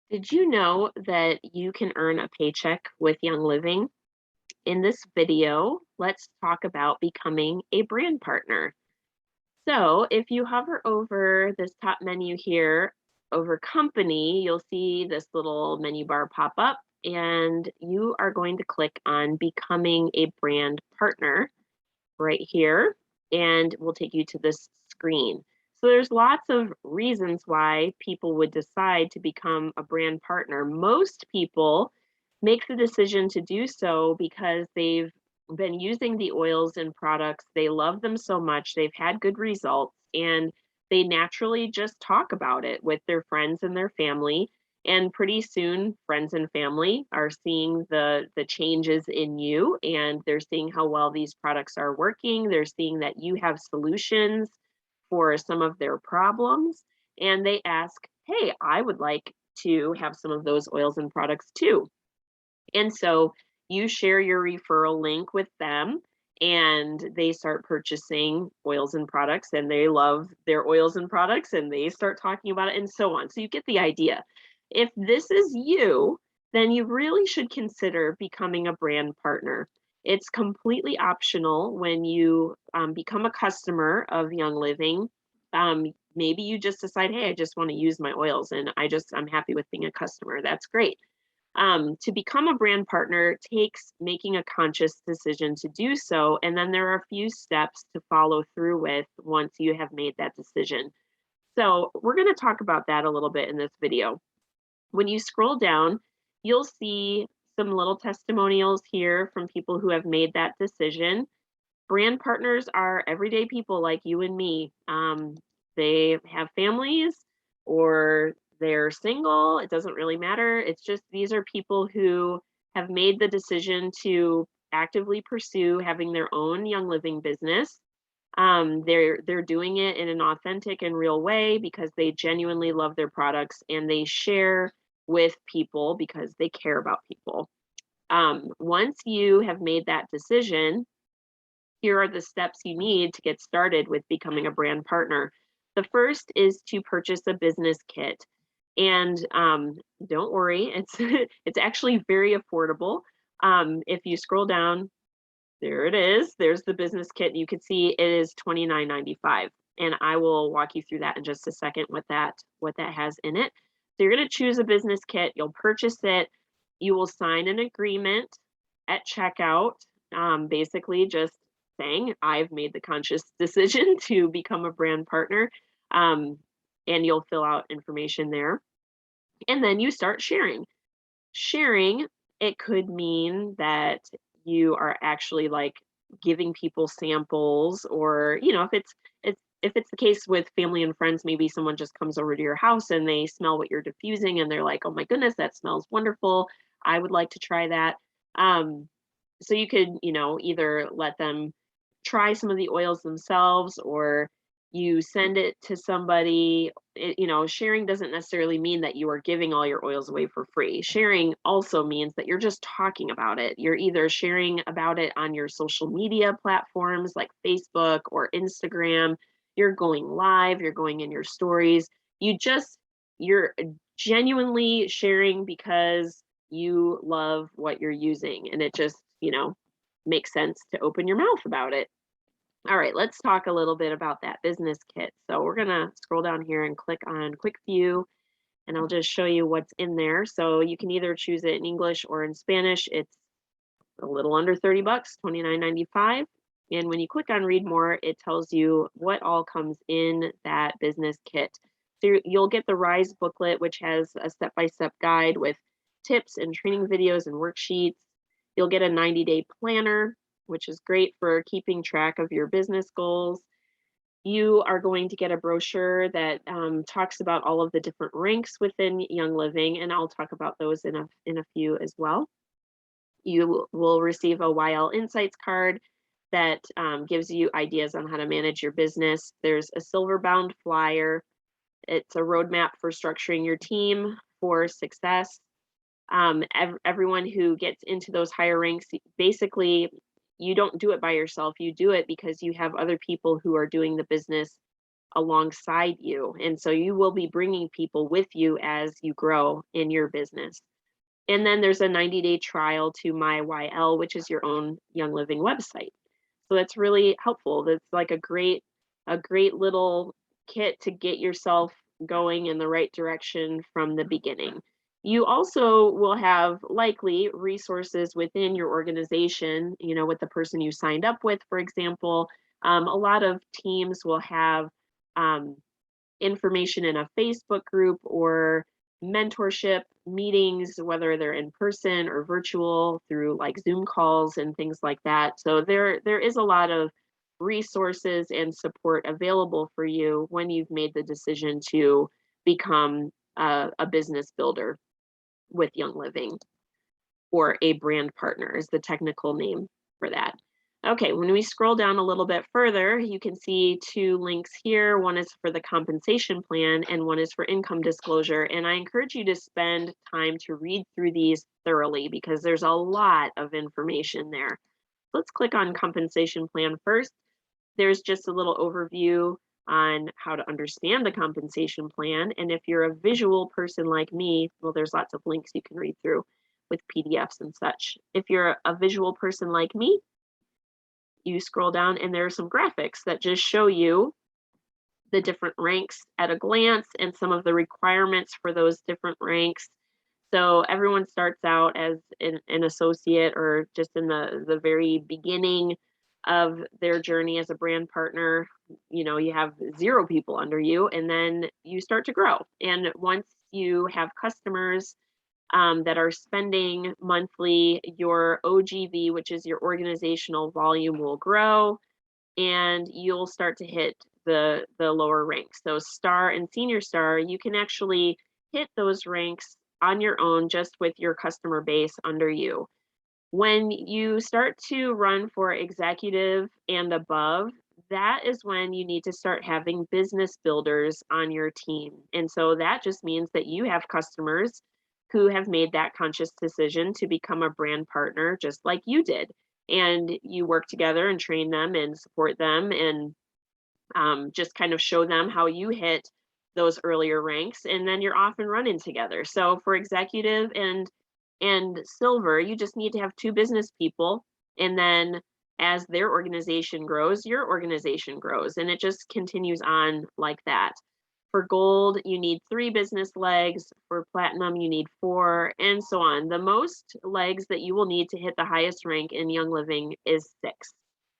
Did you know that you can earn a paycheck with Young Living? In this video, let's talk about becoming a brand partner. So, if you hover over this top menu here over company, you'll see this little menu bar pop up, and you are going to click on becoming a brand partner right here, and we'll take you to this screen. So there's lots of reasons why people would decide to become a brand partner. Most people make the decision to do so because they've been using the oils and products. They love them so much, they've had good results, and they naturally just talk about it with their friends and their family. And pretty soon, friends and family are seeing the changes in you, and they're seeing how well these products are working. They're seeing that you have solutions for some of their problems, and they ask, hey, I would like to have some of those oils and products too. And so you share your referral link with them, and they start purchasing oils and products, and they love their oils and products, and they start talking about it, and so on. So you get the idea. If this is you, then you really should consider becoming a brand partner. It's completely optional when you become a customer of Young Living. Maybe you just decide, hey, I just want to use my oils, and I'm happy with being a customer. That's great. To become a brand partner takes making a conscious decision to do so, and then there are a few steps to follow through with once you have made that decision. So we're going to talk about that a little bit in this video. When you scroll down, you'll see some little testimonials here from people who have made that decision. Brand partners are everyday people like you and me. They have families or they're single. It doesn't really matter. It's just these are people who have made the decision to actively pursue having their own Young Living business. They're doing it in an authentic and real way because they genuinely love their products, and they share with people because they care about people. Once you have made that decision, here are the steps you need to get started with becoming a brand partner. The first is to purchase a business kit. And don't worry, it's it's actually very affordable. If you scroll down, there it is. There's the business kit. You can see it is $29.95. And I will walk you through that in just a second what that has in it. So you're going to choose a business kit, you'll purchase it, you will sign an agreement at checkout, basically just saying, I've made the conscious decision to become a brand partner. And you'll fill out information there. And then you start sharing. Sharing, it could mean that you are actually like giving people samples, or if it's the case with family and friends, maybe someone just comes over to your house and they smell what you're diffusing and they're like, oh my goodness, that smells wonderful, I would like to try that. So you could either let them try some of the oils themselves, or you send it to somebody. Sharing doesn't necessarily mean that you are giving all your oils away for free. Sharing also means that you're just talking about it. You're either sharing about it on your social media platforms like Facebook or Instagram. You're going live, you're going in your stories. You're genuinely sharing because you love what you're using, and it just, makes sense to open your mouth about it. All right, let's talk a little bit about that business kit. So we're gonna scroll down here and click on Quick View, and I'll just show you what's in there. So you can either choose it in English or in Spanish. It's a little under 30 bucks, $29.95. And when you click on Read More, it tells you what all comes in that business kit. So you'll get the Rise booklet, which has a step-by-step guide with tips and training videos and worksheets. You'll get a 90-day planner, which is great for keeping track of your business goals. You are going to get a brochure that talks about all of the different ranks within Young Living, and I'll talk about those in a few as well. You will receive a YL Insights card that gives you ideas on how to manage your business. There's a silver-bound flyer. It's a roadmap for structuring your team for success. Everyone who gets into those higher ranks, basically, you don't do it by yourself. You do it because you have other people who are doing the business alongside you. And so you will be bringing people with you as you grow in your business. And then there's a 90-day trial to My YL, which is your own Young Living website. So that's really helpful. That's like a great little kit to get yourself going in the right direction from the beginning. You also will have likely resources within your organization, with the person you signed up with, for example. A lot of teams will have information in a Facebook group or mentorship meetings, whether they're in person or virtual through like Zoom calls and things like that. So there is a lot of resources and support available for you when you've made the decision to become a business builder with Young Living, or a brand partner is the technical name for that. Okay, when we scroll down a little bit further, you can see two links here. One is for the compensation plan and one is for income disclosure. And I encourage you to spend time to read through these thoroughly because there's a lot of information there. Let's click on compensation plan first. There's just a little overview on how to understand the compensation plan. And if you're a visual person like me, well, there's lots of links you can read through with PDFs and such. If you're a visual person like me, you scroll down and there are some graphics that just show you the different ranks at a glance and some of the requirements for those different ranks. So everyone starts out as an associate or just in the very beginning of their journey as a brand partner. You have 0 people under you, and then you start to grow. And once you have customers that are spending monthly, your OGV, which is your organizational volume, will grow, and you'll start to hit the lower ranks. So star and senior star, you can actually hit those ranks on your own just with your customer base under you. When you start to run for executive and above, that is when you need to start having business builders on your team. And so that just means that you have customers who have made that conscious decision to become a brand partner just like you did. And you work together and train them and support them and just kind of show them how you hit those earlier ranks, and then you're off and running together. So for executive and silver, you just need to have 2 business people, and then as their organization grows, your organization grows, and it just continues on like that. For gold, you need 3 business legs. For platinum, you need 4, and so on. The most legs that you will need to hit the highest rank in Young Living is 6. So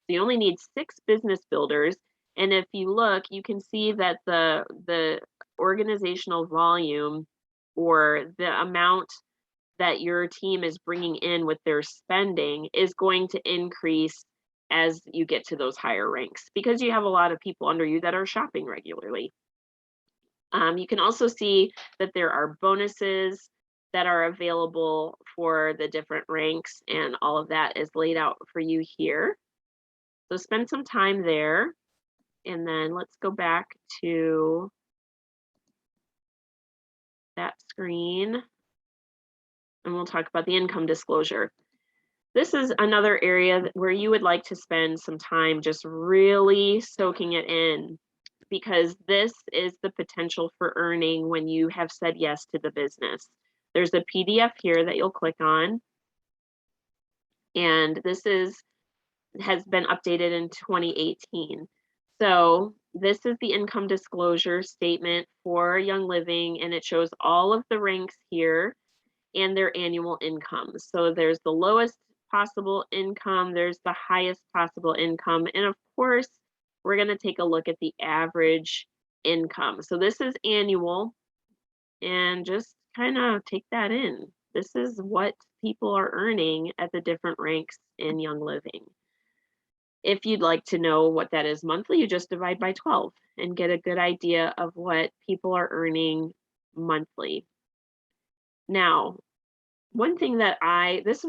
you only need 6 business builders. And if you look, you can see that the organizational volume, or the amount that your team is bringing in with their spending, is going to increase as you get to those higher ranks because you have a lot of people under you that are shopping regularly. You can also see that there are bonuses that are available for the different ranks, and all of that is laid out for you here. So spend some time there. And then let's go back to that screen and we'll talk about the income disclosure. This is another area where you would like to spend some time just really soaking it in, because this is the potential for earning when you have said yes to the business. There's a PDF here that you'll click on, and this has been updated in 2018. So this is the income disclosure statement for Young Living, and it shows all of the ranks here and their annual incomes. So there's the lowest possible income, there's the highest possible income, and of course, we're going to take a look at the average income. So this is annual, and just kind of take that in. This is what people are earning at the different ranks in Young Living. If you'd like to know what that is monthly, you just divide by 12 and get a good idea of what people are earning monthly. Now, one thing that this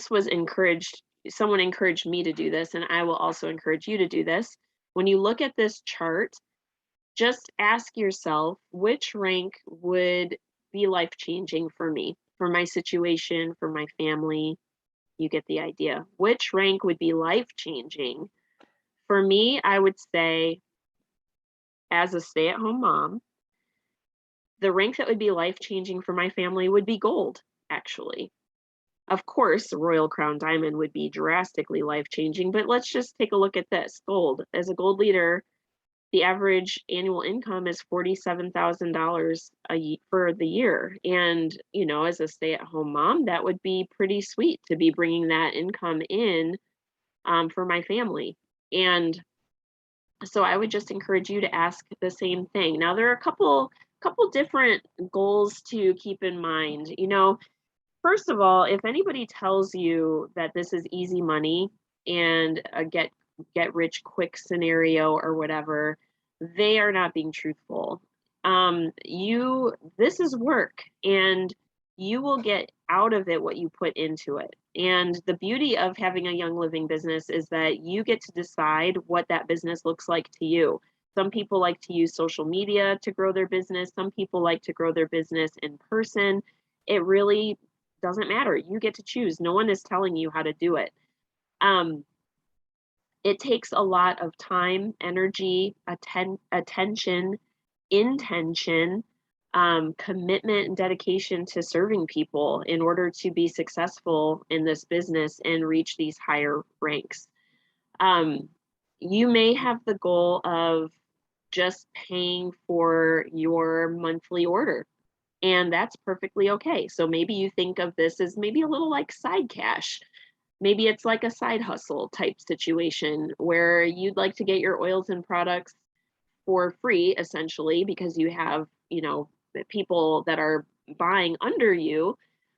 was encouraged, someone encouraged me to do this, and I will also encourage you to do this. When you look at this chart, just ask yourself, which rank would be life-changing for me, for my situation, for my family? You get the idea. Which rank would be life-changing For me, I would say, as a stay-at-home mom, the rank that would be life-changing for my family would be gold, actually. Of course, Royal Crown Diamond would be drastically life-changing, but let's just take a look at this. Gold. As a gold leader, the average annual income is $47,000 for the year. And, as a stay-at-home mom, that would be pretty sweet to be bringing that income in for my family. And so I would just encourage you to ask the same thing. Now, there are a couple different goals to keep in mind. First of all, if anybody tells you that this is easy money and a get rich quick scenario or whatever, they are not being truthful. This is work, and you will get out of it what you put into it. And the beauty of having a Young Living business is that you get to decide what that business looks like to you. Some people like to use social media to grow their business. Some people like to grow their business in person. It really doesn't matter. You get to choose. No one is telling you how to do it. It takes a lot of time, energy, attention, intention, commitment, and dedication to serving people in order to be successful in this business and reach these higher ranks. You may have the goal of just paying for your monthly order, and that's perfectly okay. So maybe you think of this as maybe a little like side cash. Maybe it's like a side hustle type situation where you'd like to get your oils and products for free, essentially, because you have, people that are buying under you.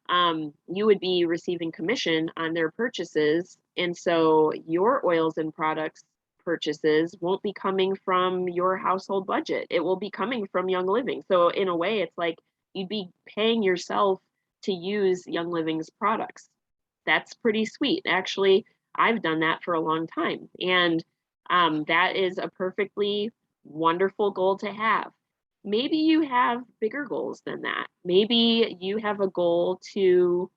You would be receiving commission on their purchases. And so your oils and products purchases won't be coming from your household budget. It will be coming from Young Living. So in a way, it's like you'd be paying yourself to use Young Living's products. That's pretty sweet. Actually, I've done that for a long time. And that is a perfectly wonderful goal to have. Maybe you have bigger goals than that. Maybe you have a goal to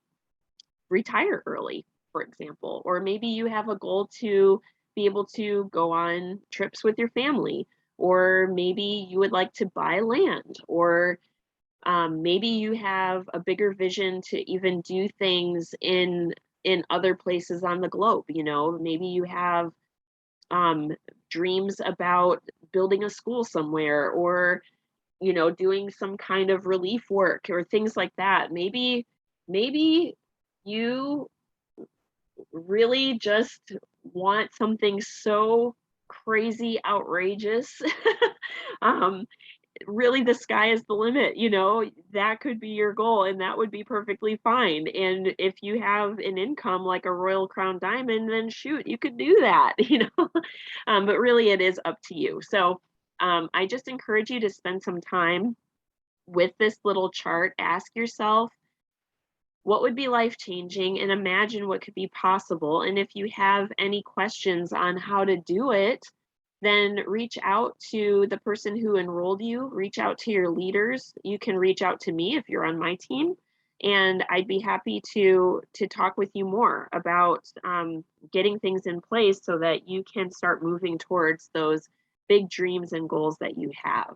retire early, for example, or maybe you have a goal to be able to go on trips with your family, or maybe you would like to buy land, or maybe you have a bigger vision to even do things in other places on the globe. Maybe you have dreams about building a school somewhere, or doing some kind of relief work or things like that. Maybe you really just want something so crazy outrageous. um Really, the sky is the limit. That could be your goal, and that would be perfectly fine. And if you have an income like a Royal Crown Diamond, then shoot, you could do that. But really, it is up to you. So I just encourage you to spend some time with this little chart. Ask yourself, what would be life-changing, and imagine what could be possible. And if you have any questions on how to do it, then reach out to the person who enrolled you, reach out to your leaders. You can reach out to me if you're on my team, and I'd be happy to talk with you more about getting things in place so that you can start moving towards those big dreams and goals that you have.